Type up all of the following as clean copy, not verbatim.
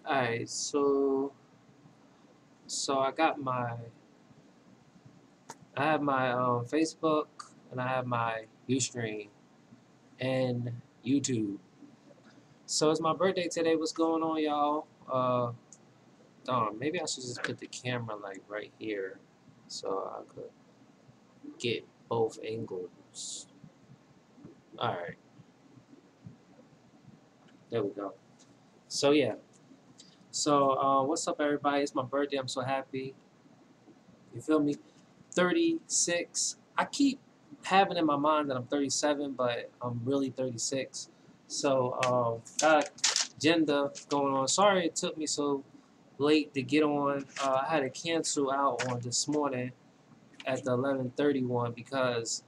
Alright, so I have my Facebook and I have my Ustream and YouTube. So it's my birthday today. What's going on, y'all? Darn, maybe I should just put the camera like right here so I could get both angles. Alright, there we go. So yeah. So what's up, everybody? It's my birthday. I'm so happy. You feel me? 36. I keep having in my mind that I'm 37, but I'm really 36. So, got agenda going on. Sorry it took me so late to get on. I had to cancel out on this morning at the 11:31 because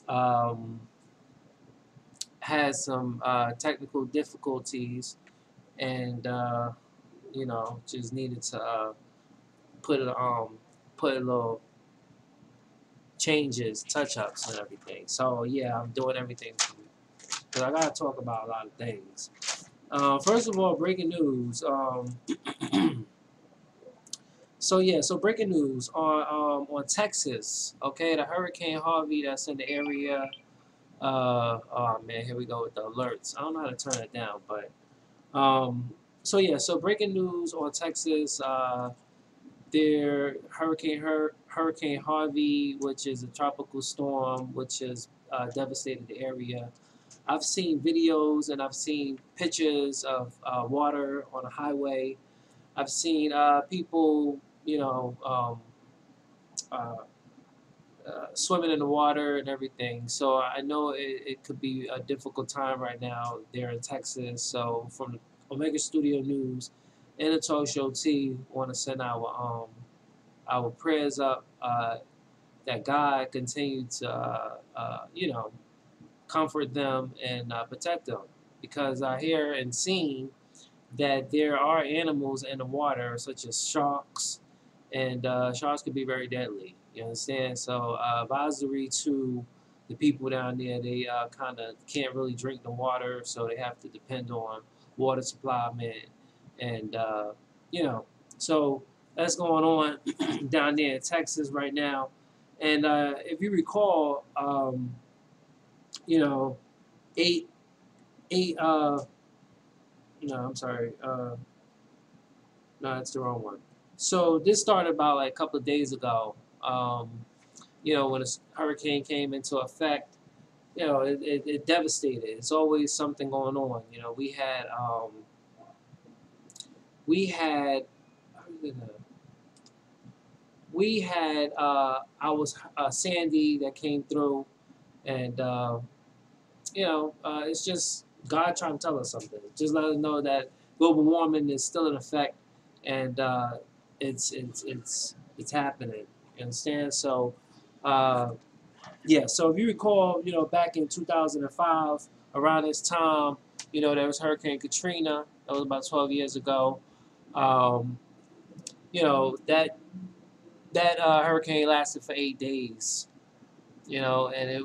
um, had some technical difficulties and just needed to put it put a little changes, touch ups, and everything. So yeah, I'm doing everything because I gotta talk about a lot of things. First of all, breaking news. So breaking news on Texas. Okay, the Hurricane Harvey that's in the area. Oh man, here we go with the alerts. I don't know how to turn it down, but so breaking news on Texas. Their Hurricane Harvey, which is a tropical storm, which has devastated the area. I've seen videos and I've seen pictures of water on a highway. I've seen people, uh, swimming in the water and everything. So I know it could be a difficult time right now there in Texas. So from the Omegastudionews and the TalkShowTea, want to send our prayers up that God continue to comfort them and protect them, because I hear and seen that there are animals in the water such as sharks, and sharks can be very deadly. You understand? So advisory to the people down there, they kind of can't really drink the water, so they have to depend on water supply, man. And so that's going on down there in Texas right now. And if you recall, you know, eight eight no, I'm sorry, no, that's the wrong one. So this started about like a couple of days ago. When a hurricane came into effect, it devastated. It's always something going on. We had we had I was Sandy that came through, and it's just God trying to tell us something. Just let us know that global warming is still in effect, and it's happening. You understand? So, uh, yeah. So if you recall, back in 2005, around this time, there was Hurricane Katrina. That was about 12 years ago. Um, that hurricane lasted for 8 days. And it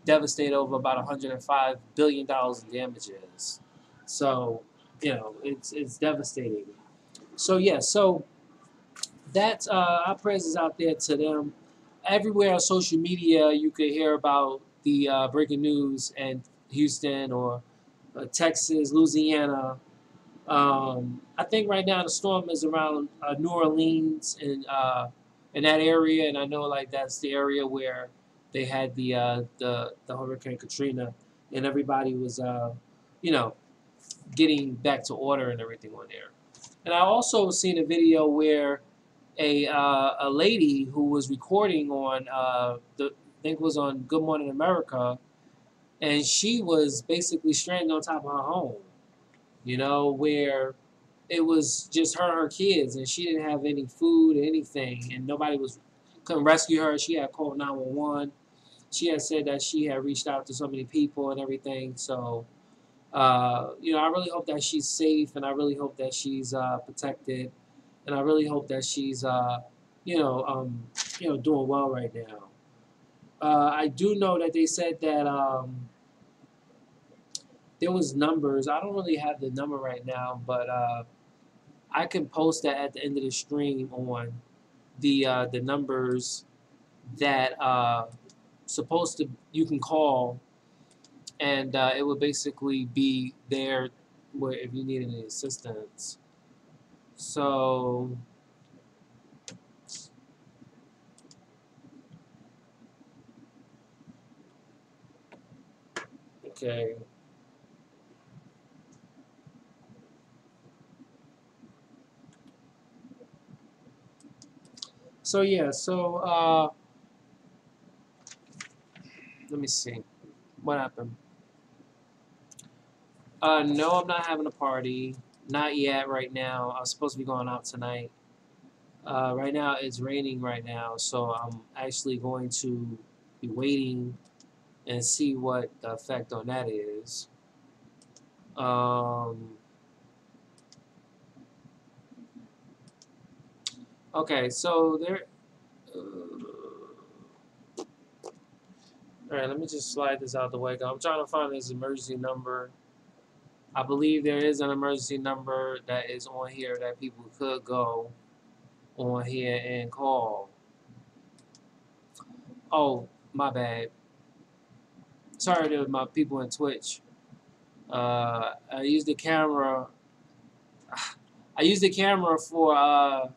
devastated over about $105 billion in damages. So, it's devastating. So yeah, so that's our prayers is out there to them. Everywhere on social media, you could hear about the breaking news in Houston or Texas, Louisiana. I think right now the storm is around New Orleans and in that area, and I know like that's the area where they had the Hurricane Katrina, and everybody was you know getting back to order and everything on there. And I also seen a video where a lady who was recording on I think it was on Good Morning America, and she was basically stranded on top of her home. Where it was just her kids, and she didn't have any food or anything, and nobody was couldn't rescue her. She had called 911. She had said that she had reached out to so many people and everything. So, I really hope that she's safe, and I really hope that she's protected, and I really hope that she's, doing well right now. I do know that they said that there was numbers. I don't really have the number right now, but I can post that at the end of the stream on the numbers that supposed to you can call, and it would basically be there where if you need any assistance. So okay. So yeah. Let me see what happened. No, I'm not having a party. Not yet. Right now, I was supposed to be going out tonight. Right now, it's raining right now, so I'm actually going to be waiting and see what the effect on that is. Um, okay, so there. All right, let me just slide this out the way. I'm trying to find this emergency number. I believe there is an emergency number that is on here that people could go on here and call. Oh, my bad. Sorry to my people in Twitch. I used the camera. I used the camera for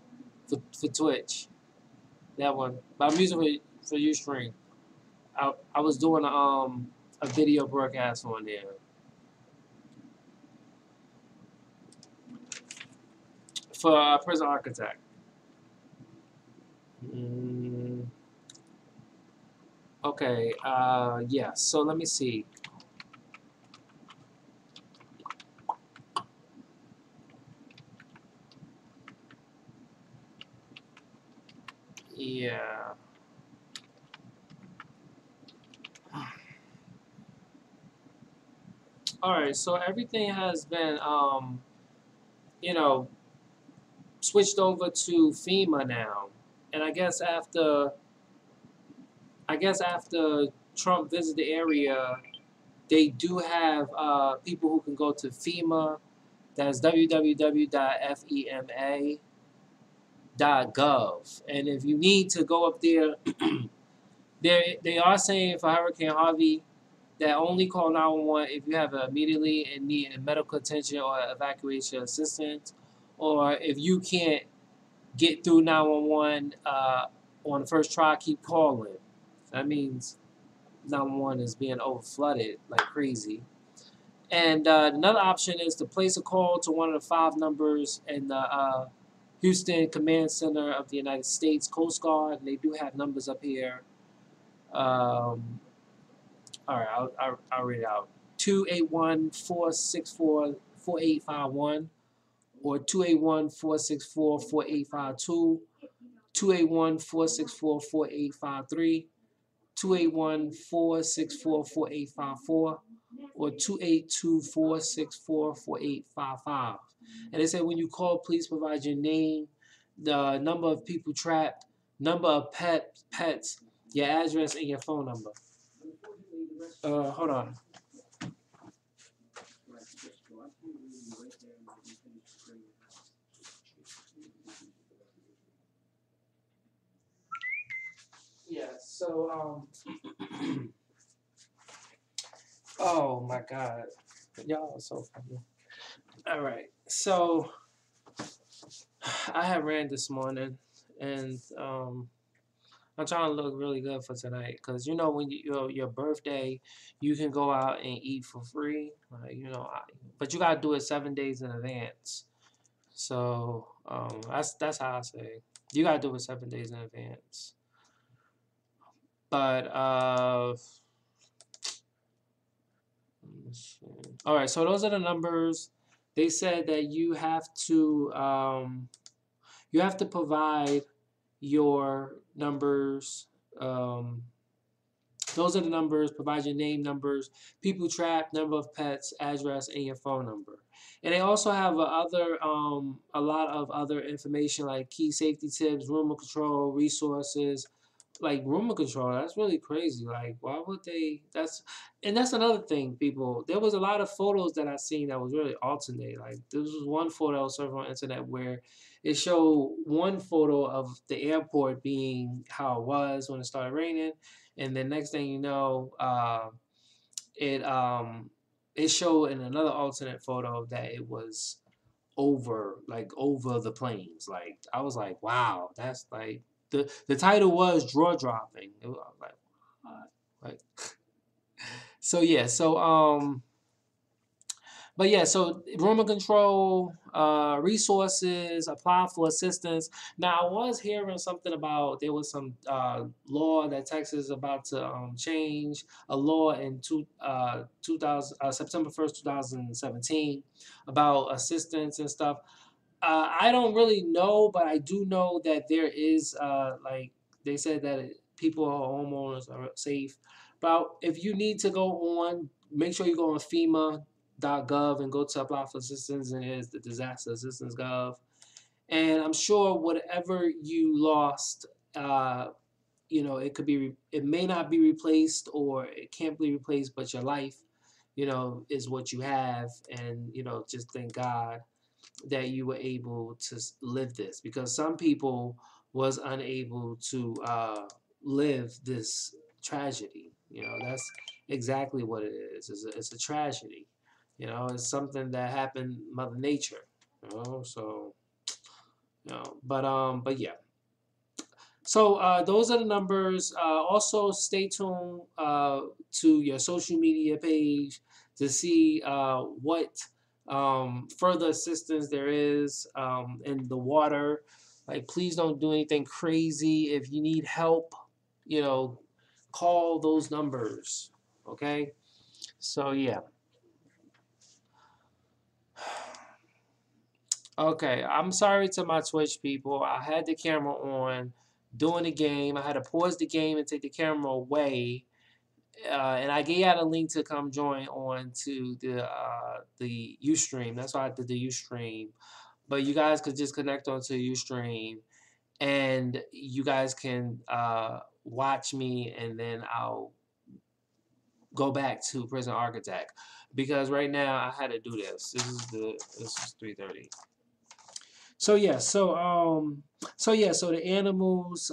Twitch. That one, but I'm using it for Ustream. I was doing a video broadcast on there for Prison Architect. Mm, okay. Yeah. So let me see. Yeah. All right. So everything has been you know, switched over to FEMA now, and I guess after Trump visited the area, they do have people who can go to FEMA. That's www.fema.gov. And if you need to go up there, they are saying for Hurricane Harvey that only call 911 if you have immediately and need medical attention or evacuation assistance, or if you can't get through 911 on the first try, keep calling. That means 911 is being over flooded like crazy. And another option is to place a call to one of the 5 numbers in the Houston Command Center of the United States Coast Guard. And they do have numbers up here. All right, I'll read it out. 281-464-4851 or 281-464-4852, 281-464-4853, 281-464-4854, or 282-464-4855. And they said when you call, please provide your name, the number of people trapped, number of pets, your address, and your phone number. Hold on. Yeah. So oh my God, y'all are so funny. All right. So I have ran this morning, and I'm trying to look really good for tonight because when your birthday, you can go out and eat for free, like, but you gotta do it 7 days in advance. So that's how I say you gotta do it 7 days in advance. But all right, so those are the numbers. They said that you have to provide your numbers. Those are the numbers. Provide your name, numbers, people trapped, number of pets, address, and your phone number. And they also have a lot of other information like key safety tips, rumor control, resources, like rumor control. That's really crazy. Like, why would they? And that's another thing. People, there was a lot of photos that I seen that was really alternate. Like, there was one photo I was surfing on the internet where it showed one photo of the airport being how it was when it started raining, and then next thing you know, it it showed in another alternate photo that it was over the plains. Like, I was like, wow, that's like the title was draw dropping. I was like, what? Like, so yeah, but yeah, so remote control, resources, apply for assistance. Now, I was hearing something about there was some law that Texas is about to change a law in 2000, September 1st, 2017, about assistance and stuff. I don't really know, but I do know that there is like they said that people or homeowners are safe. But if you need to go on, make sure you go on FEMA.gov and go to apply for assistance, and there's the disaster assistance gov. And I'm sure whatever you lost, uh, it could be, it may not be replaced or it can't be replaced, but your life, is what you have, and just thank God that you were able to live this, because some people was unable to live this tragedy. That's exactly what it is. It's a tragedy. It's something that happened, Mother Nature. So but yeah. So those are the numbers. Also, stay tuned to your social media page to see what further assistance there is in the water. Like, please don't do anything crazy. If you need help, you know, call those numbers. Okay. So yeah. Okay. I'm sorry to my Twitch people. I had the camera on doing the game. I had to pause the game and take the camera away, and I gave out a link to come join on to the UStream. That's why I did the UStream. But you guys could just connect onto UStream, and you guys can watch me, and then I'll go back to Prison Architect, because right now I had to do this. This is 3:30. So yeah, so the animals,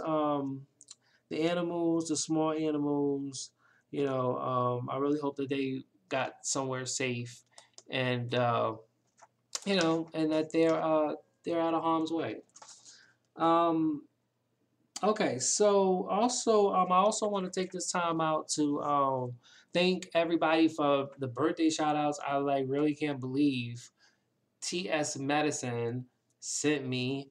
the small animals, I really hope that they got somewhere safe, and and that they're out of harm's way. Um, okay, so also I also want to take this time out to thank everybody for the birthday shout outs. I like really can't believe TS Medicine sent me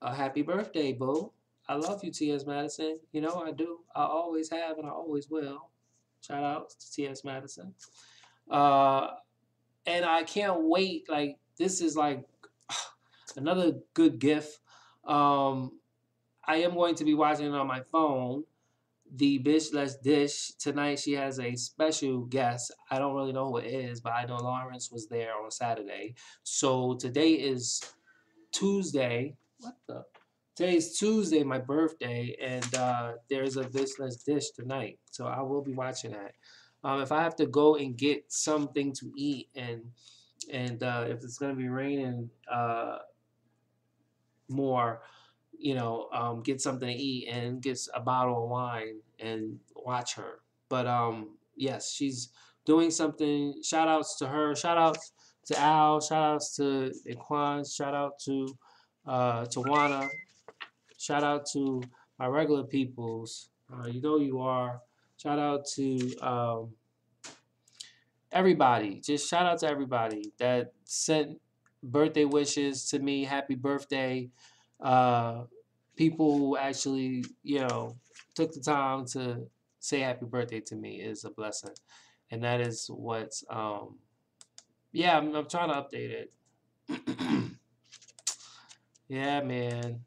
a happy birthday, boo. I love you, T.S. Madison. I do. I always have and I always will. Shout out to T.S. Madison. Uh, and I can't wait. Like, this is like another good gift. I am going to be watching it on my phone. The Bitch Let's Dish. Tonight she has a special guest. I don't really know who it is, but I know Lawrence was there on Saturday. So today is Tuesday. What the? Today's Tuesday, my birthday, and there's a Let's Dish tonight, so I will be watching that. If I have to go and get something to eat, and if it's gonna be raining more, get something to eat and get a bottle of wine and watch her. But yes, she's doing something. Shout outs to her. Shout outs to Al. Shout outs to Iquan. Shout out to Tawana. Shout out to my regular peoples. You know you are. Shout out to everybody. Just shout out to everybody that sent birthday wishes to me. Happy birthday. Uh, People who actually, took the time to say happy birthday to me is a blessing. And that is what's, yeah, I'm trying to update it. Yeah, man.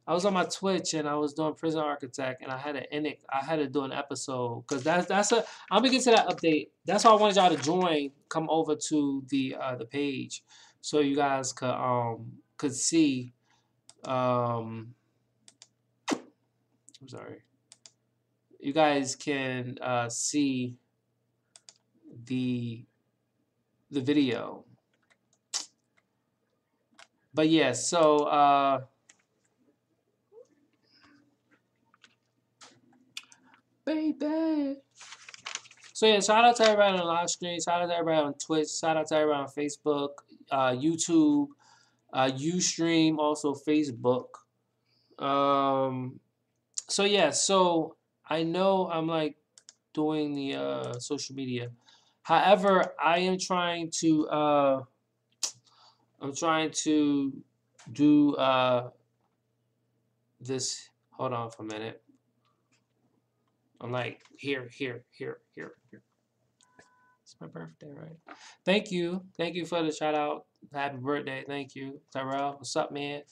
I was on my Twitch and I was doing Prison Architect, and I had to end it. I had to do an episode because I'm gonna get to that update. That's why I wanted y'all to join. Come over to the page so you guys could see. I'm sorry. you guys can see the video. But yeah, so baby. So yeah, shout out to everybody on the live stream. Shout out to everybody on Twitch. Shout out to everybody on Facebook, YouTube, Ustream, also Facebook. So yeah, so I know I'm like doing the social media. However, I am trying to do this. Hold on for a minute. I'm like here. It's my birthday, right? Thank you for the shout out. Happy birthday, thank you, Tyrell. What's up, man?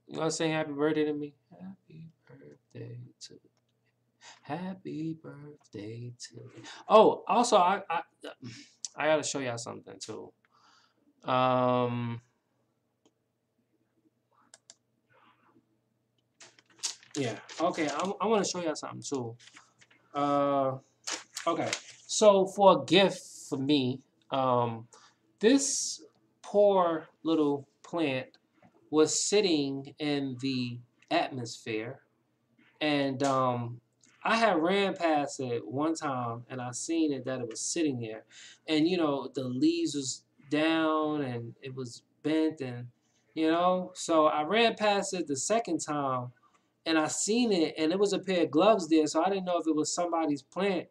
You want to sing happy birthday to me? Happy birthday to. Happy birthday to. Oh, also I gotta show y'all something too. Yeah. Okay. I want to show y'all something too. Okay. So for a gift for me, this poor little plant was sitting in the atmosphere, and I had ran past it one time, and I seen it that it was sitting there, and you know the leaves was down and it was bent, and you know, so I ran past it the second time, and I seen it, and it was a pair of gloves there, so I didn't know if it was somebody's plant.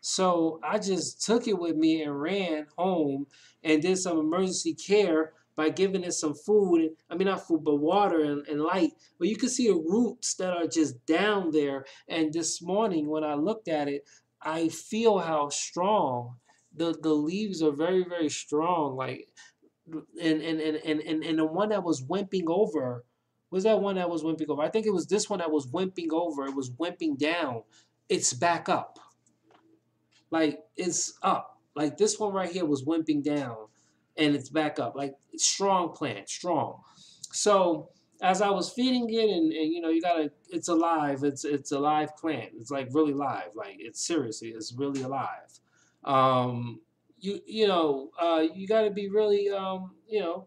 So I just took it with me and ran home and did some emergency care by giving it some food. I mean, not food, but water and light. But you can see the roots that are just down there. And this morning, when I looked at it, I feel how strong the leaves are. Very, very strong. Like, and the one that was wimping over, was that one that was wimping over? I think it was this one that was wimping over. It was wimping down. It's back up. Like it's up. Like this one right here was wimping down, and it's back up. Like strong plant, strong. So as I was feeding it, and you know, you gotta, it's alive. It's a live plant. It's like really live. Like it's seriously, it's really alive. You gotta be really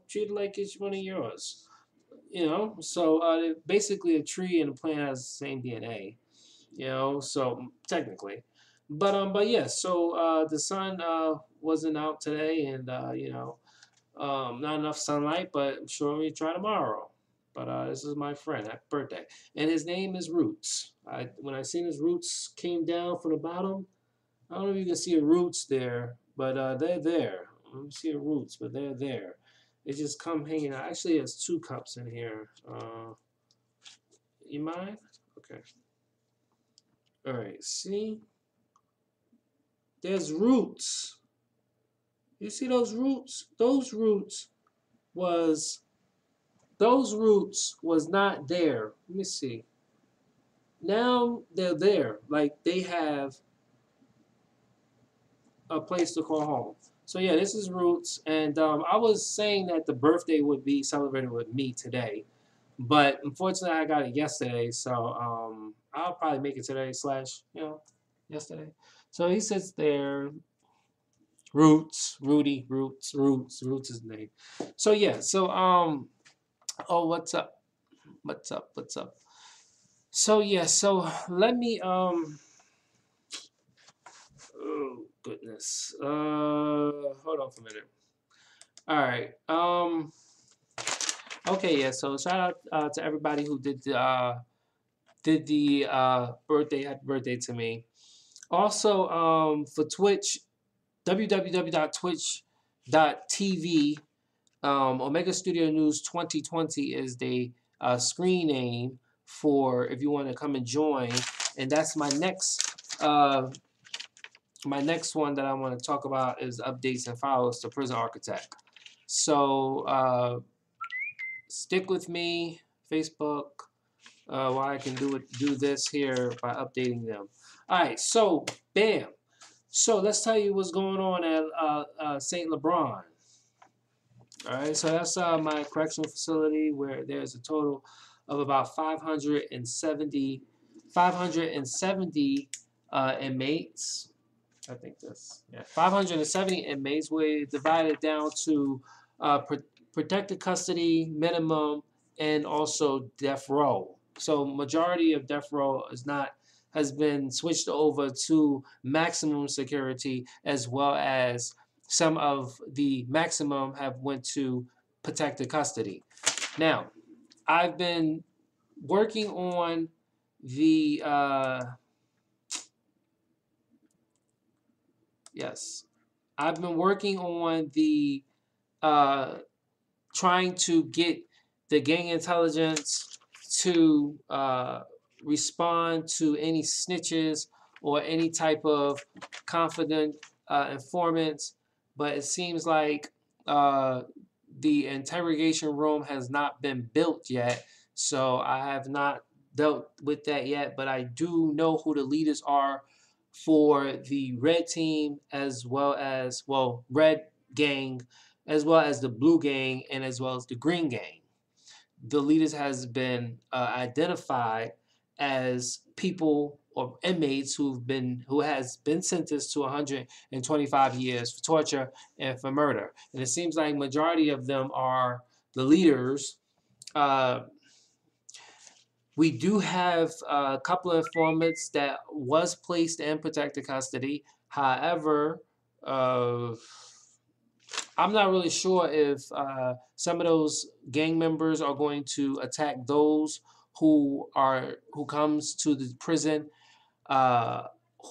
treat it like it's one of yours. You know, so basically a tree and a plant has the same DNA, you know, so technically. But yeah, so the sun wasn't out today, and not enough sunlight, but I'm sure we try tomorrow. But this is my friend, happy birthday. And his name is Roots. When I seen his roots came down from the bottom, I don't know if you can see the roots there, but they're there. I don't see the roots, but they're there. They just come hanging out. Actually, there's 2 cups in here. You mind? Okay. All right, see? There's roots. You see those roots? Those roots was not there. Let me see. Now they're there. Like they have a place to call home. So yeah, this is roots. And I was saying that the birthday would be celebrated with me today, but unfortunately I got it yesterday. So I'll probably make it today / yesterday. So he sits there. Roots, Rudy, Roots is the name. So yeah, so oh, what's up? What's up? So yeah, so let me oh goodness. Hold on for a minute. All right. Okay, yeah, so shout out to everybody who did the happy birthday to me. Also, for Twitch, www.twitch.tv. Omegastudionews 2020 is the screen name for if you want to come and join, and that's my next one that I want to talk about is updates and files to Prison Architect. So stick with me, Facebook, while I can do this here by updating them. All right, so bam. So let's tell you what's going on at St. LeBron. All right, so that's my correctional facility where there's a total of about 570 570 inmates. I think that's, yeah, 570 inmates. We divided down to protected custody, minimum, and also death row. So majority of death row has been switched over to maximum security, as well as some of the maximum have went to protected custody. Now, I've been working on the yes, I've been working on the uh, trying to get the gang intelligence to respond to any snitches or any type of confident informants, but it seems like uh, the interrogation room has not been built yet, so I have not dealt with that yet, but I do know who the leaders are for the red team, as well as, well, red gang, as well as the blue gang, and as well as the green gang. The leaders has been identified as people or inmates who has been sentenced to 125 years for torture and for murder. And it seems like majority of them are the leaders. Uh, we do have a couple of informants that was placed in protected custody. However, I'm not really sure if some of those gang members are going to attack those who comes to the prison uh,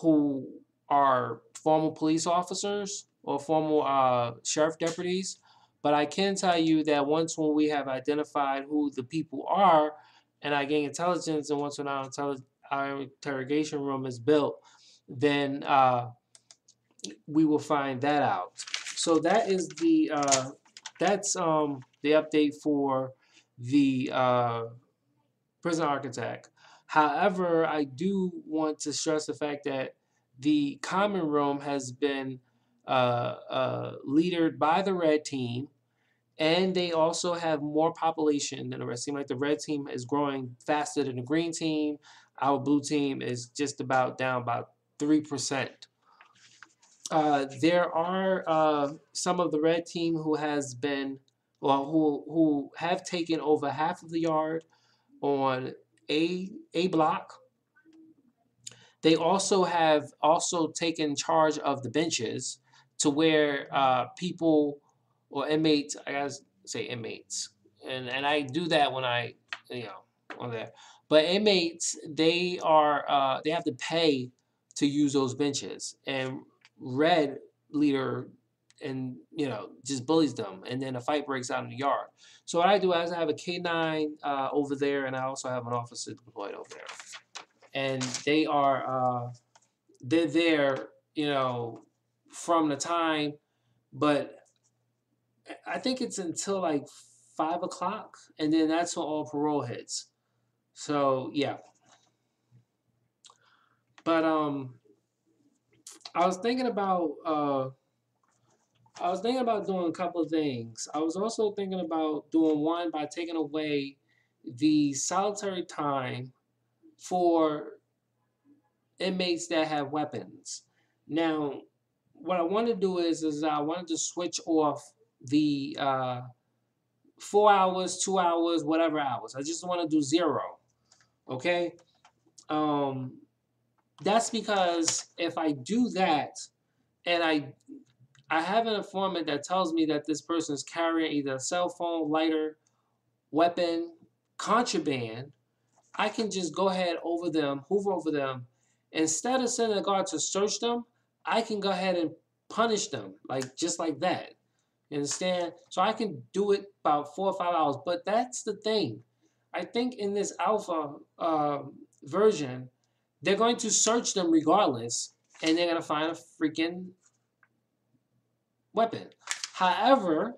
who are former police officers or former sheriff deputies. But I can tell you that once when we have identified who the people are, and I gain intelligence, and once when our interrogation room is built, then we will find that out. So that is the update for the prison architect. However, I do want to stress the fact that the common room has been leadered by the red team, and they also have more population than the rest. Seems like the red team is growing faster than the green team. Our blue team is just about down about 3%. There are some of the red team who has been, well, who have taken over half of the yard on a block. They also have taken charge of the benches to where people or inmates, I gotta say inmates, and I do that when I, you know, on there. But inmates, they have to pay to use those benches, and red leader and just bullies them, and then a fight breaks out in the yard. So what I do is I have a K9 over there, and I also have an officer deployed over there, and they're there, from the time, but I think it's until like 5 o'clock, and then that's when all parole hits. So yeah, but I was thinking about doing a couple of things. I was also thinking about doing one by taking away the solitary time for inmates that have weapons. Now, what I want to do is I wanted to switch off the 4 hours, 2 hours, whatever hours. I just want to do zero. Okay. Um, that's because if I do that, and I have an informant that tells me that this person is carrying either a cell phone, lighter, weapon, contraband, I can just go ahead hoover over them. Instead of sending a guard to search them, I can go ahead and punish them, like just like that. You understand? So I can do it about 4 or 5 hours. But that's the thing. I think in this alpha version, they're going to search them regardless, and they're going to find a freaking weapon. However,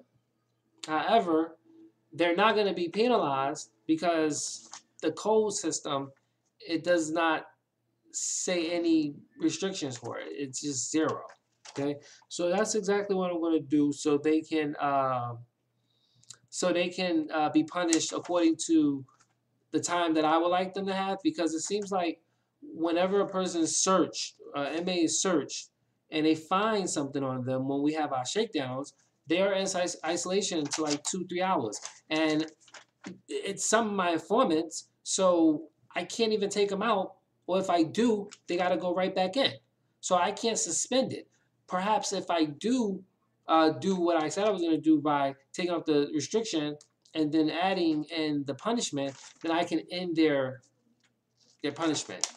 they're not going to be penalized because the code system, it does not say any restrictions for it. It's just zero. Okay, so that's exactly what I'm going to do, so they can be punished according to the time that I would like them to have, because it seems like whenever a person is searched, MA is searched, and they find something on them when we have our shakedowns, they are in isolation until like 2, 3 hours. And it's some of my informants, so I can't even take them out. Or if I do, they got to go right back in. So I can't suspend it. Perhaps if I do what I said I was going to do by taking off the restriction and then adding in the punishment, then I can end their punishment.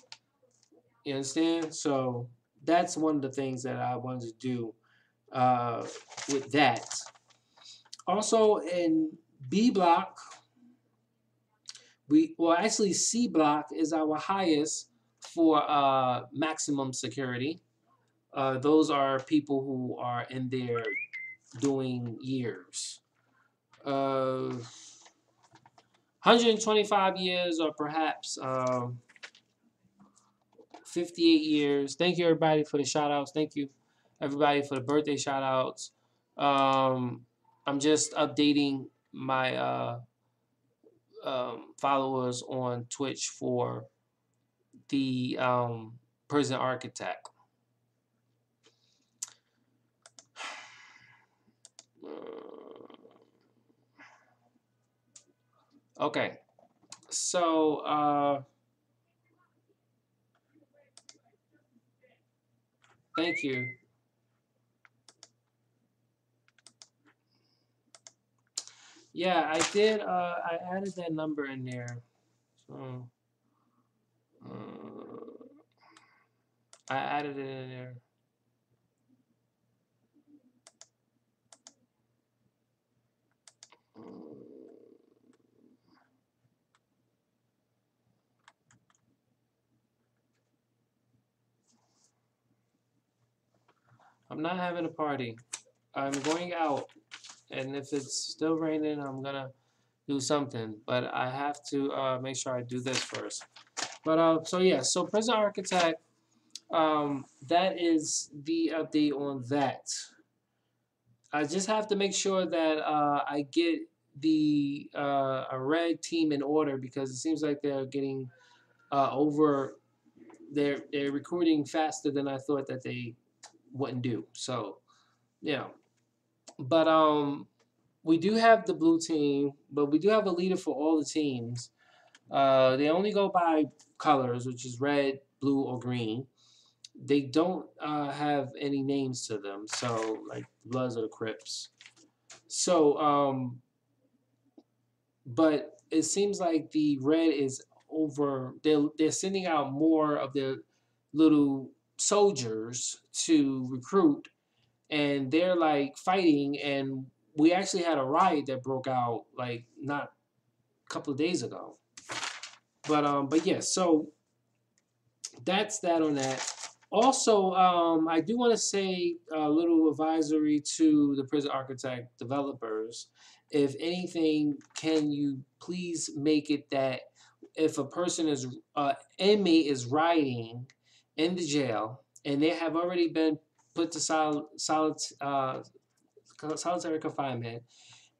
You understand? So that's one of the things that I wanted to do uh, with that. Also in B block, actually C block is our highest for maximum security. Those are people who are in there doing years. 125 years or perhaps 58 years. Thank you everybody for the shout outs. Thank you everybody for the birthday shout outs. I'm just updating my followers on Twitch for the prison architect. Okay, so thank you. Yeah, I did. I added that number in there. So I added it in there. I'm not having a party. I'm going out, and if it's still raining, I'm gonna do something. But I have to make sure I do this first. But so yeah, so Prison Architect. That is the update on that. I just have to make sure that I get the a red team in order because it seems like they're getting over. They're recruiting faster than I thought that they wouldn't do. So yeah, but we do have the blue team, but we do have a leader for all the teams. They only go by colors, which is red, blue, or green. They don't have any names to them, so like Bloods or the Crips. So, but it seems like the red is over. They're sending out more of their little soldiers to recruit, and they're like fighting. And we actually had a riot that broke out like not a couple of days ago. But yeah, so that's that on that. Also, I do want to say a little advisory to the prison architect developers. If anything, can you please make it that if a person is inmate is riding in the jail and they have already been put to solitary confinement,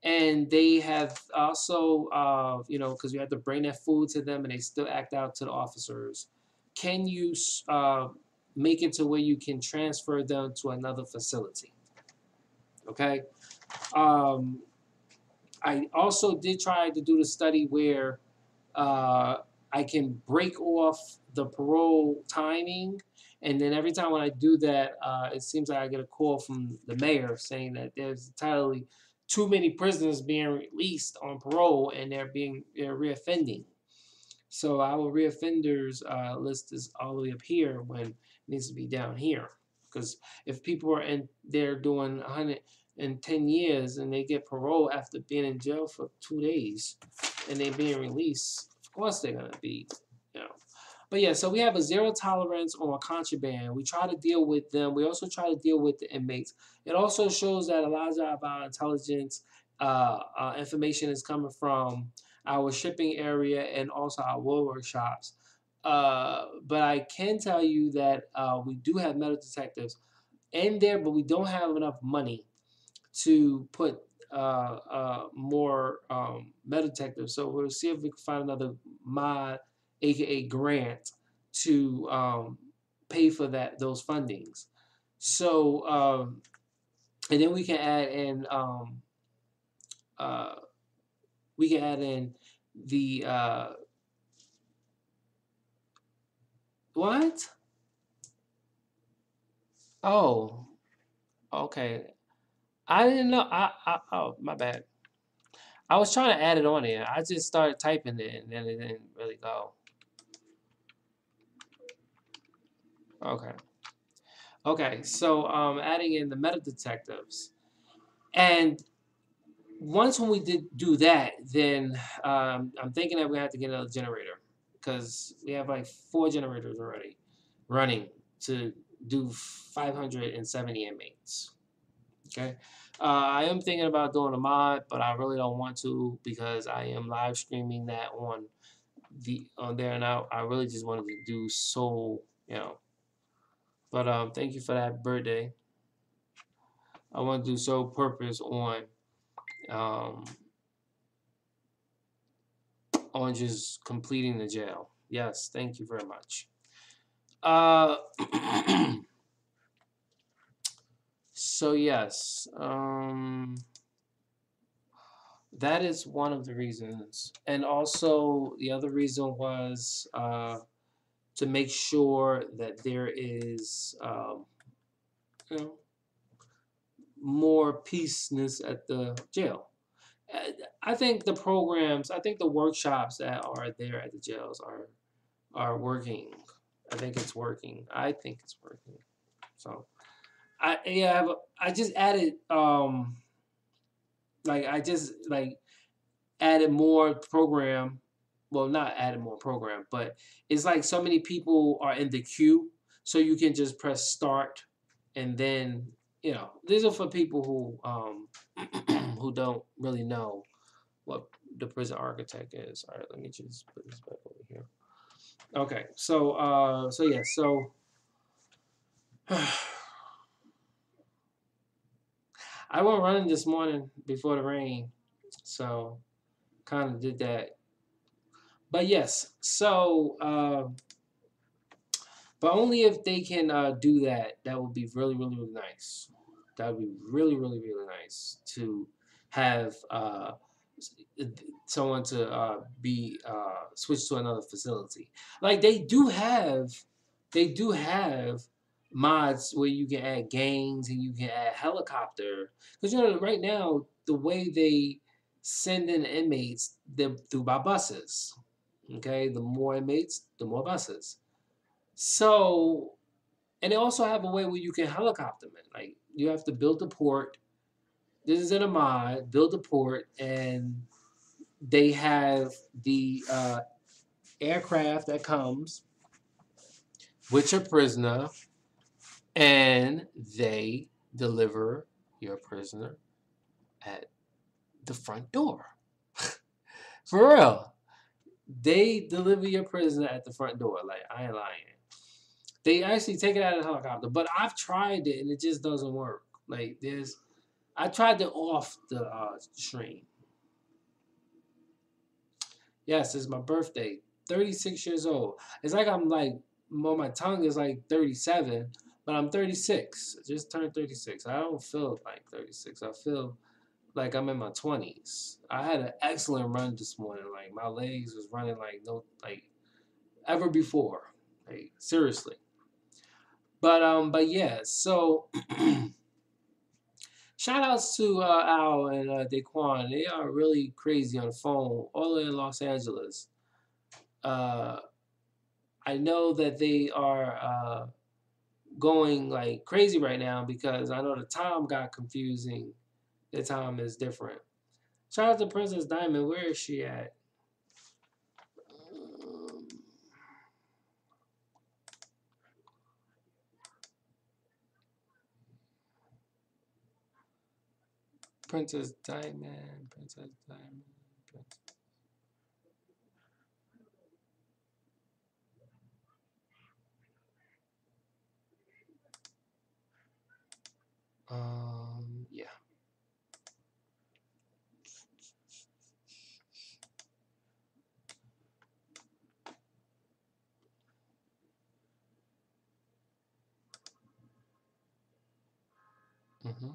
and they have also, because you have to bring that food to them and they still act out to the officers, can you make it to where you can transfer them to another facility? Okay. Um, I also did try to do the study where uh, I can break off the parole timing. And then every time when I do that, it seems like I get a call from the mayor saying that there's entirely too many prisoners being released on parole and they're reoffending. So our reoffenders list is all the way up here when it needs to be down here. Because if people are in there doing 110 years and they get parole after being in jail for 2 days and they're being released, of course they're gonna be, you know. But yeah, so we have a zero tolerance on contraband. We try to deal with them. We also try to deal with the inmates. It also shows that a lot of our intelligence information is coming from our shipping area and also our wool workshops. But I can tell you that we do have metal detectives in there, but we don't have enough money to put more metal detectives. So we'll see if we can find another mod, aka grant, to pay for those fundings. So and then uh, we can add in the what? Oh, okay. I didn't know. Oh, my bad. I was trying to add it on there. I just started typing it and then it didn't really go. Okay. Okay. So adding in the meta detectives. And once when we did do that, then I'm thinking that we have to get another generator because we have like 4 generators already running to do 570 inmates. Okay. I am thinking about doing a mod, but I really don't want to because I am live streaming that on there now. I really just wanted to do so. But thank you for that birthday. I want to do sole purpose um on just completing the jail. Yes, thank you very much. Uh, so yes, that is one of the reasons, and also the other reason was to make sure that there is you know more peaceness at the jail. Uh, I think the workshops that are there at the jails are working. I think it's working. I think it's working. So I just added I just added more program. Well, not added more program, but it's like so many people are in the queue, so you can just press start, and then these are for people who don't really know what the prison architect is. All right, let me just put this back over here. Okay, so yeah, so I went running this morning before the rain, so kind of did that. But yes, so but only if they can do that. That would be really, really, really nice. That would be really, really, really nice to have someone to be switched to another facility. Like they do have mods where you can add gangs and you can add helicopter. Because right now the way they send in inmates, they're through by buses. Okay, the more inmates, the more buses. So, and they also have a way where you can helicopter them. Like you have to build the port. This is in a mod. Build the port, and they have the aircraft that comes with your prisoner, and they deliver your prisoner at the front door. For real, they deliver your prisoner at the front door. Like I ain't lying. They actually take it out of the helicopter, but I've tried it and it just doesn't work. I tried to off the stream. Yes, it's my birthday. 36 years old. It's like I'm like, well, my tongue is like 37, but I'm 36. I just turned 36. I don't feel like 36. I feel like I'm in my 20s. I had an excellent run this morning. Like my legs was running like no like ever before. Like seriously. But yeah, so shout outs to Al and Daquan. They are really crazy on the phone, all in Los Angeles. Uh, I know that they are going like crazy right now because I know the time got confusing. The time is different. Shout out to Princess Diamond. Where is she at? Um, Princess Diamond. Princess Diamond. Yeah. Hmm.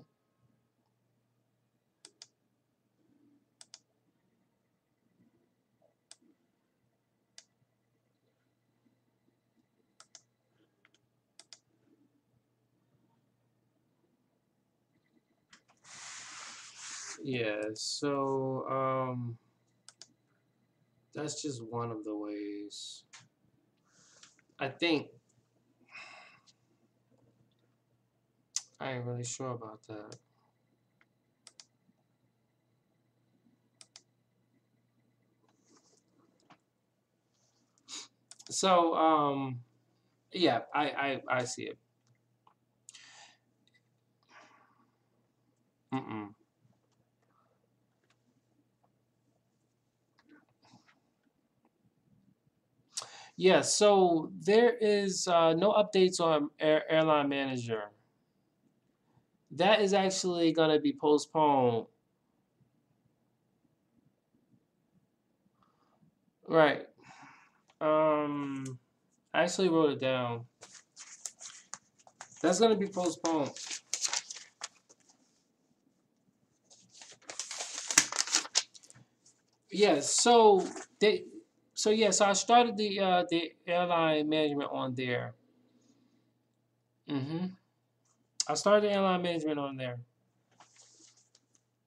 Yeah, so that's just one of the ways. I think I ain't really sure about that. So yeah, I see it. Mm-mm. Yeah, so there is no updates on airline manager. That is actually going to be postponed. Right. I actually wrote it down. That's going to be postponed. Yeah, so they so I started the airline management on there. Mhm. I started the airline management on there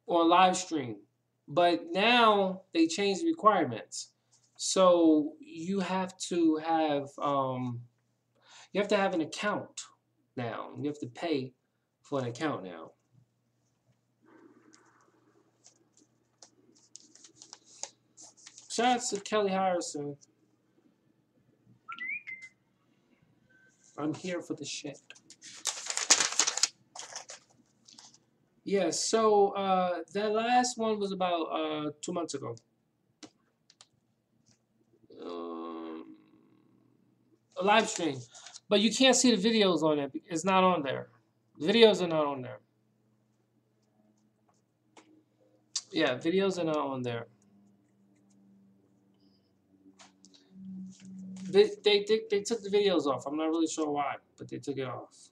on live stream. But now they changed the requirements. So you have to have an account now. You have to pay for an account now. Shout out to Kelly Harrison. I'm here for the shit. Yeah, so that last one was about 2 months ago. Um, a live stream. But you can't see the videos on it. It's not on there. Videos are not on there. Yeah, videos are not on there. They took the videos off. I'm not really sure why, but they took it off.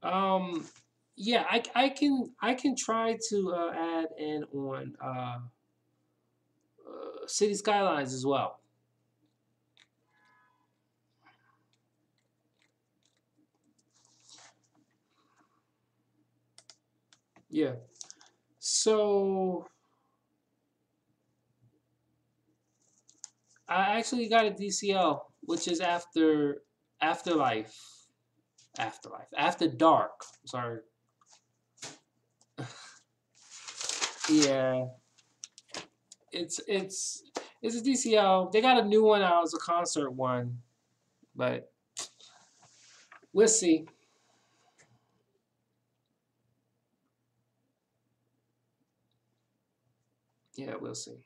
Um, yeah, I can try to add in on city skylines as well. Yeah. So I actually got a DCL, which is afterlife, after dark. Sorry. Yeah, it's it's it's a DCL. They got a new one out. It's a concert one, but we'll see. Yeah, we'll see.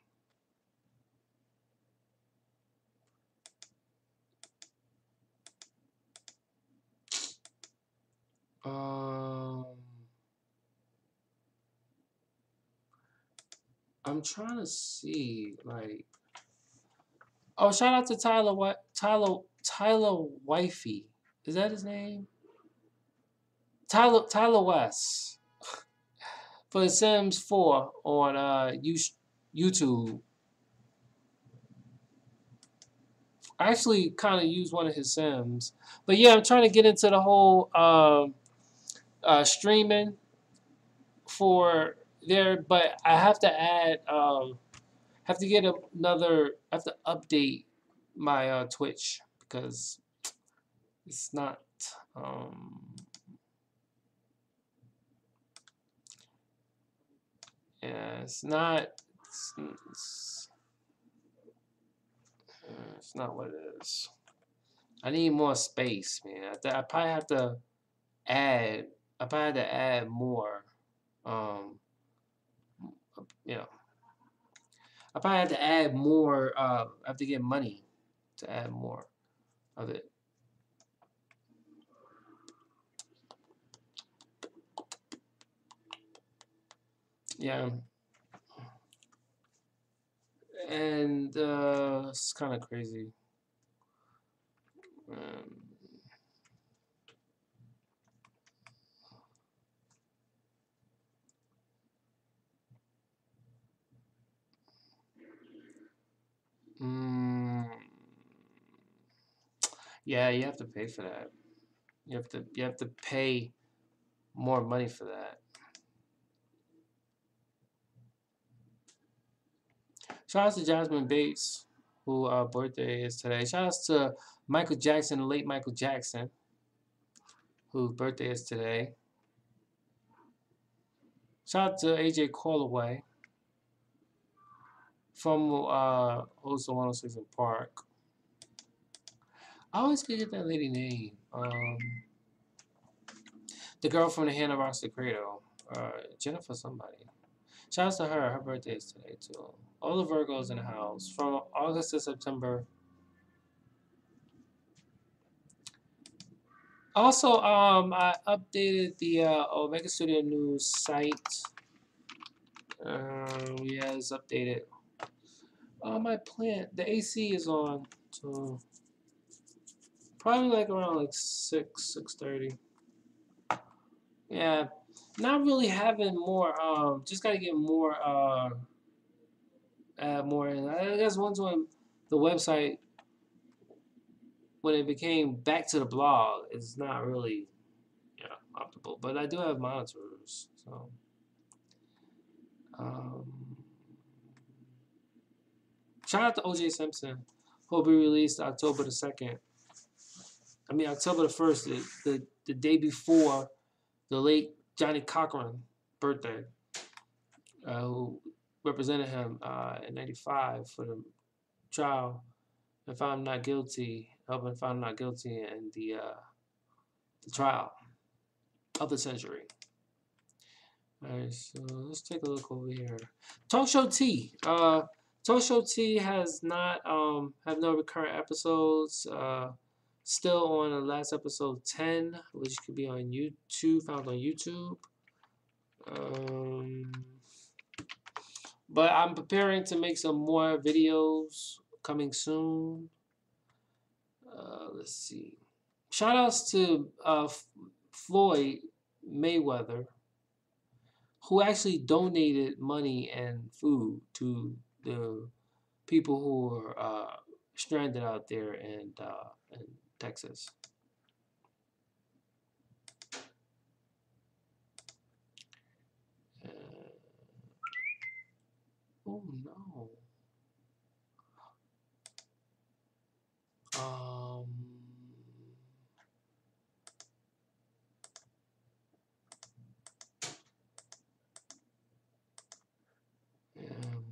Um, I'm trying to see like. Oh, shout out to Tyler. What Tyler Wifey? Is that his name? Tyler West for The Sims 4 on YouTube. I actually kind of used one of his Sims, but yeah, I'm trying to get into the whole streaming for there, but I have to add have to get another. I have to update my Twitch because it's not. Um, yeah, it's not. It's, it's not what it is. I need more space, man. I probably have to add. I probably have to add more. Um, you know, I probably have to add more. I have to get money to add more of it. Yeah, And it's kind of crazy. Um, mm, yeah, you have to pay for that. You have to pay more money for that. Shout out to Jasmine Bates, who birthday is today. Shout out to Michael Jackson, the late Michael Jackson, whose birthday is today. Shout out to AJ Callaway from also 106 in Park. I always forget that lady name. The girl from the Hannah Roster Credo. Jennifer somebody. Shout out to her. Her birthday is today too. All the Virgos in the house from August to September. Also, I updated the Omegastudionews site. Yeah, it's updated. My plant, the AC is on, so probably like around like 6:30. Yeah, not really having more. Just gotta get more. Add more in. I guess once when the website when it became back to the blog, it's not really optimal. But I do have monitors, so. Um, Shout out to OJ Simpson. Will be released October the 2nd. I mean October the 1st, the day before the late Johnny Cochran birthday, who represented him in '95 for the trial and found not guilty, helping found not guilty in the trial of the century. All right, so let's take a look over here. Talk Show T. Talk Show T has not have no recurrent episodes. Still on the last episode 10, which could be on YouTube, found on YouTube. Um, but I'm preparing to make some more videos coming soon. Let's see. Shout outs to Floyd Mayweather, who actually donated money and food to the people who are stranded out there in Texas. Uh, oh no. Um, um,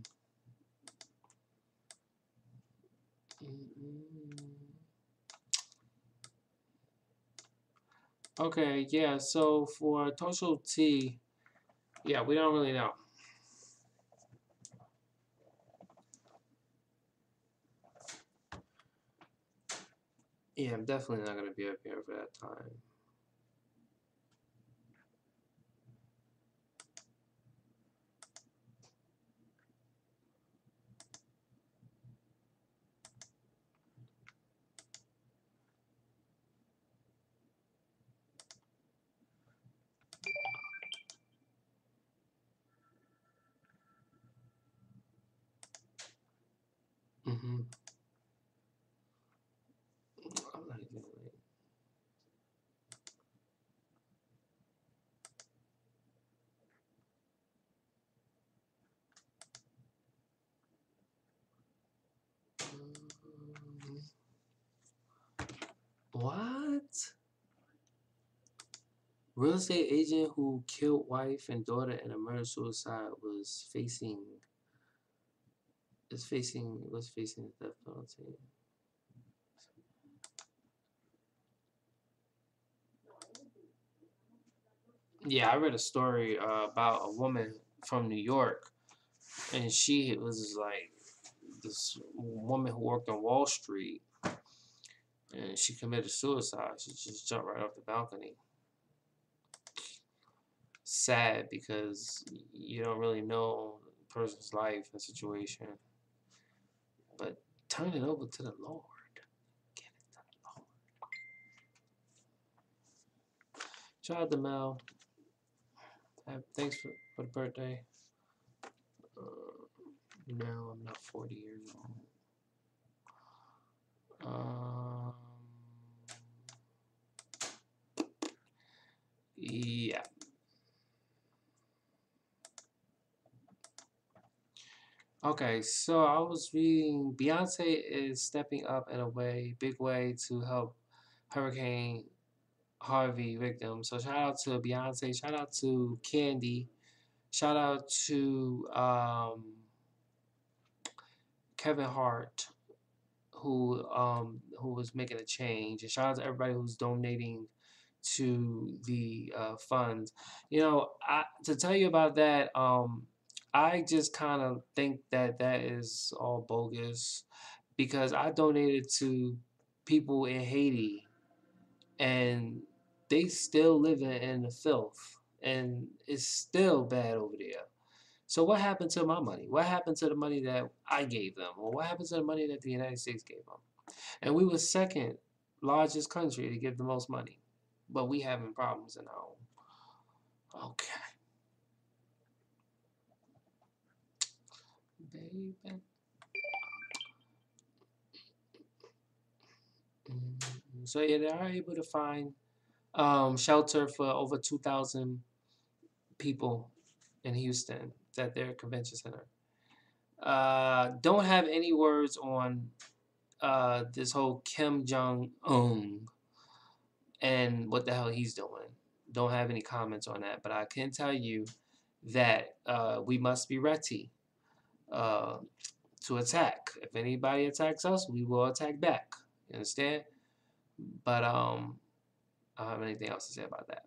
okay, yeah, so for Total T, yeah, we don't really know. Yeah, I'm definitely not going to be up here for that time. Mm-hmm. I'm not even late. What? Real estate agent who killed wife and daughter in a murder suicide was facing the death penalty. Yeah, I read a story about a woman from New York, and she was like this woman who worked on Wall Street, and she committed suicide. She just jumped right off the balcony. Sad because you don't really know the person's life and situation. But turn it over to the Lord. Give it to the Lord. Shout out to Mel. Thanks for the birthday. No, I'm not 40 years old. Yeah. Okay, so I was reading Beyonce is stepping up in a big way to help Hurricane Harvey victims. So shout out to Beyonce, shout out to Candy, shout out to Kevin Hart, who was making a change, and shout out to everybody who's donating to the funds. To tell you about that, I just kind of think that that is all bogus because I donated to people in Haiti and they still living in the filth and it's still bad over there. So what happened to my money? What happened to the money that I gave them? Or what happened to the money that the United States gave them? And we were second largest country to give the most money. But we having problems in our own. Okay. Baby. So yeah, they are able to find shelter for over 2,000 people in Houston at their convention center. Don't have any words on this whole Kim Jong Un and what the hell he's doing. Don't have any comments on that, but I can tell you that we must be ready uh, to attack. If anybody attacks us, we will attack back. You understand? But I don't have anything else to say about that.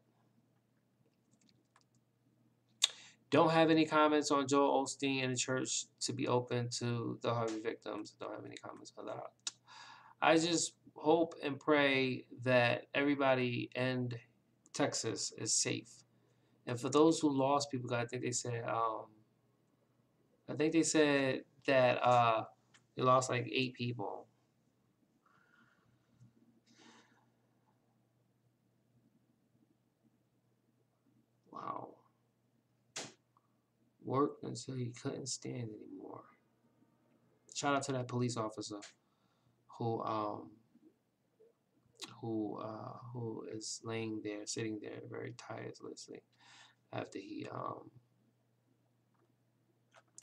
Don't have any comments on Joel Osteen and the church to be open to the Harvey victims. Don't have any comments on that. I just hope and pray that everybody in Texas is safe. And for those who lost people, I think they said that they lost like 8 people. Wow. Worked until he couldn't stand anymore. Shout out to that police officer who who is laying there, sitting there very tirelessly after he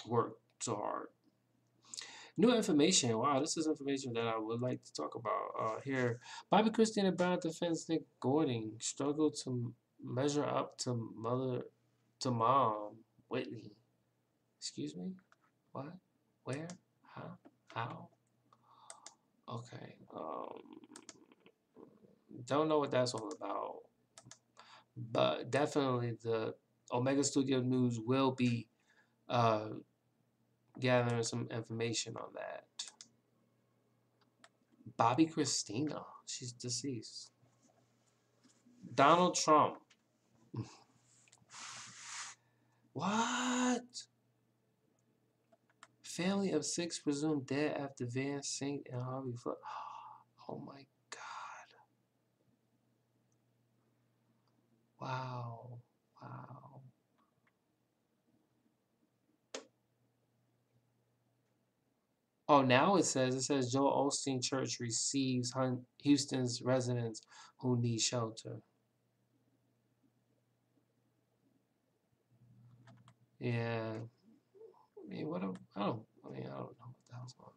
worked so hard. New information. Wow, this is information that I would like to talk about here. Bobby Christina Brown defends Nick Gordon. Struggled to measure up to mom Whitney. Excuse me? What? Where? Huh? How? Okay. Don't know what that's all about. But definitely the Omegastudionews will be uh, gathering some information on that. Bobby Christina, she's deceased. Donald Trump. What? Family of 6 presumed dead after Van Saint and Harvey flood. Oh my God. Wow. Wow. Oh, now it says Joel Osteen Church receives Houston's residents who need shelter. Yeah. I mean, I don't know what the hell's going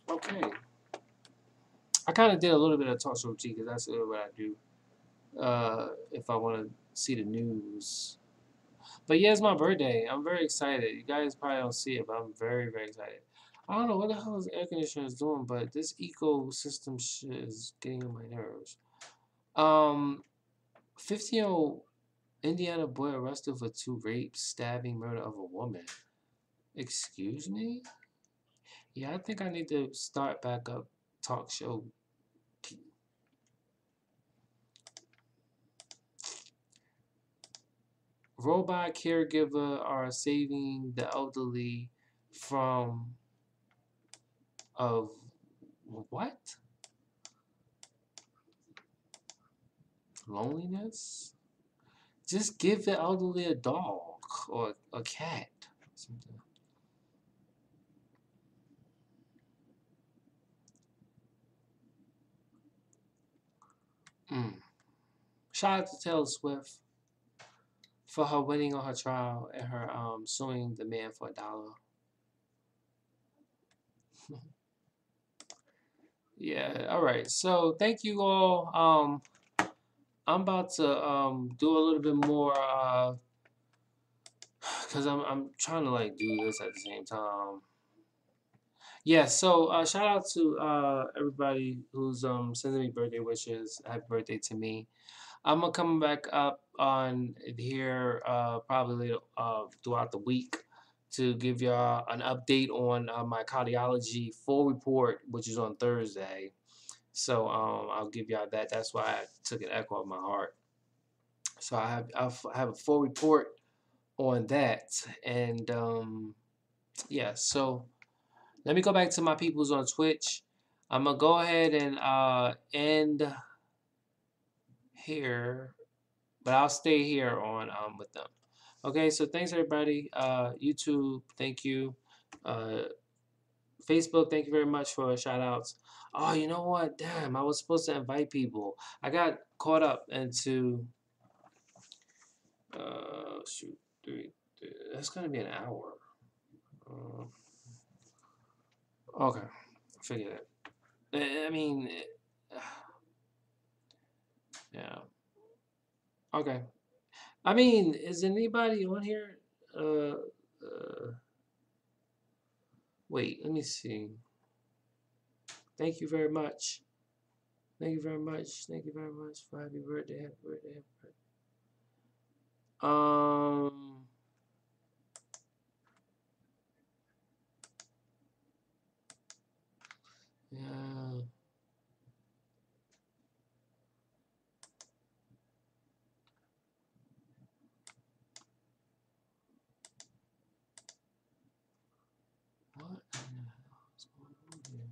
on. Okay. I kind of did a little bit of talk show tea because that's what I do if I want to see the news. But yeah, it's my birthday. I'm very excited. You guys probably don't see it, but I'm very, very excited. I don't know what the hell is air conditioner is doing, but this ecosystem shit is getting on my nerves. 15-year-old Indiana boy arrested for 2 rapes, stabbing, murder of a woman. Excuse me? Yeah, I think I need to start back up talk show. Robot caregiver are saving the elderly from of what? Loneliness? Just give the elderly a dog or a cat. Something. Mm. Shout out to Taylor Swift for her winning on her trial and her suing the man for $1. Yeah, all right. So thank you all. I'm about to do a little bit more because I'm trying to like do this at the same time. Yeah, so shout out to everybody who's sending me birthday wishes. Happy birthday to me. I'm gonna come back up on here probably later throughout the week to give y'all an update on my cardiology full report, which is on Thursday. So I'll give y'all that. That's why I took an echo of my heart. So I have a full report on that, and yeah. So let me go back to my peoples on Twitch. I'm gonna go ahead and end here, but I'll stay here on with them. Okay, so thanks everybody. YouTube, thank you. Uh, Facebook, thank you very much for shout outs. Oh, you know what? Damn, I was supposed to invite people. I got caught up into shoot, that's gonna be an hour. Uh, okay, forget it. I mean, yeah. Okay. I mean, is anybody on here? Uh, wait, let me see. Thank you very much. Thank you very much. Thank you very much for happy birthday. Happy birthday. Happy birthday. Um, yeah. What in the hell is going on here?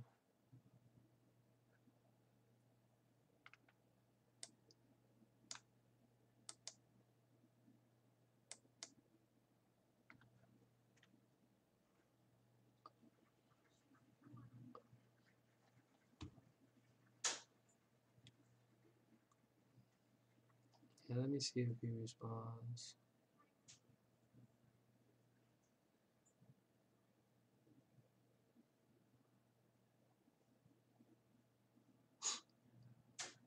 Yeah, let me see if he responds.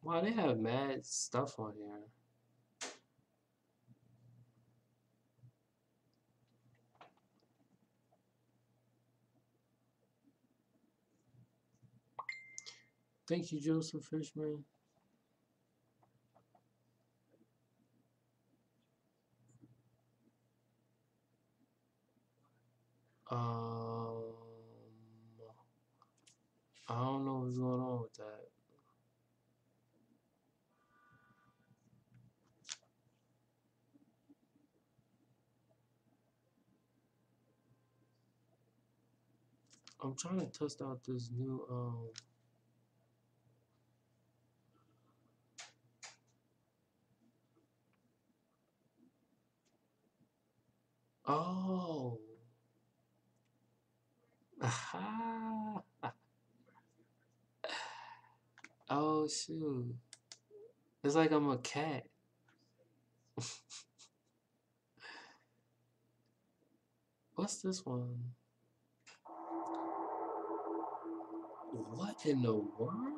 Wow, they have mad stuff on here. Thank you, Joseph Fishman. Um, I don't know what's going on with that. I'm trying to test out this new oh. Aha. Oh shoot. It's like I'm a cat. What's this one? What in the world?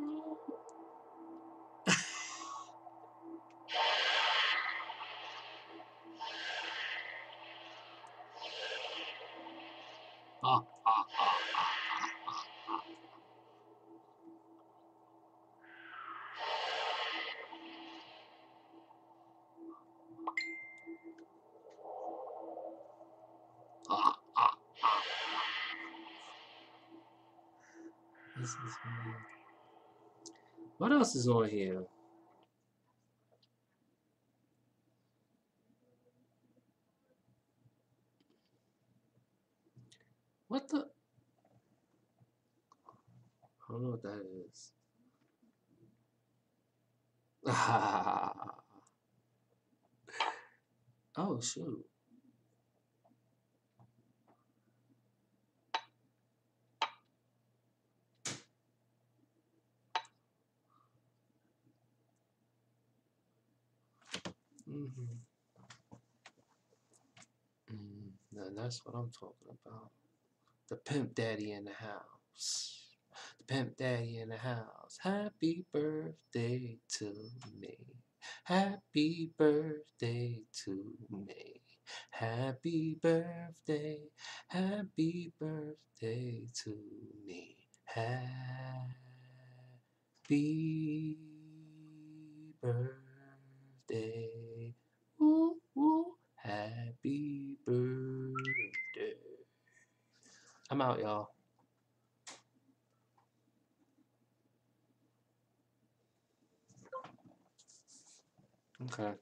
Ah, ah, ah, ah, ah, ah. This is weird. What else is on here? What the? I don't know what that is. Oh shoot. Mm-hmm. Now that's what I'm talking about. The pimp daddy in the house. The pimp daddy in the house. Happy birthday to me. Happy birthday to me. Happy birthday. Happy birthday to me. Happy birthday. Woo, woo. Happy birthday. I'm out, y'all. Okay.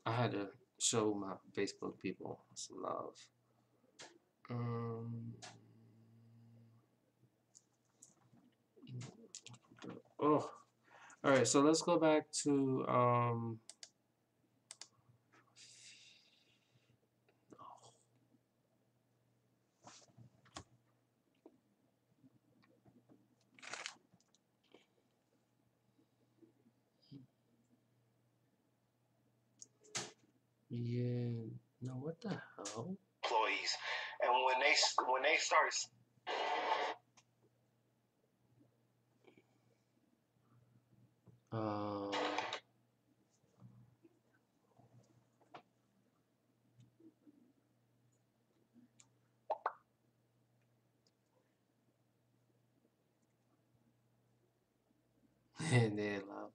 I had to show my Facebook people some love. Um, oh, all right. So let's go back to yeah. No, what the hell? Employees, and when they start. Uh, and they love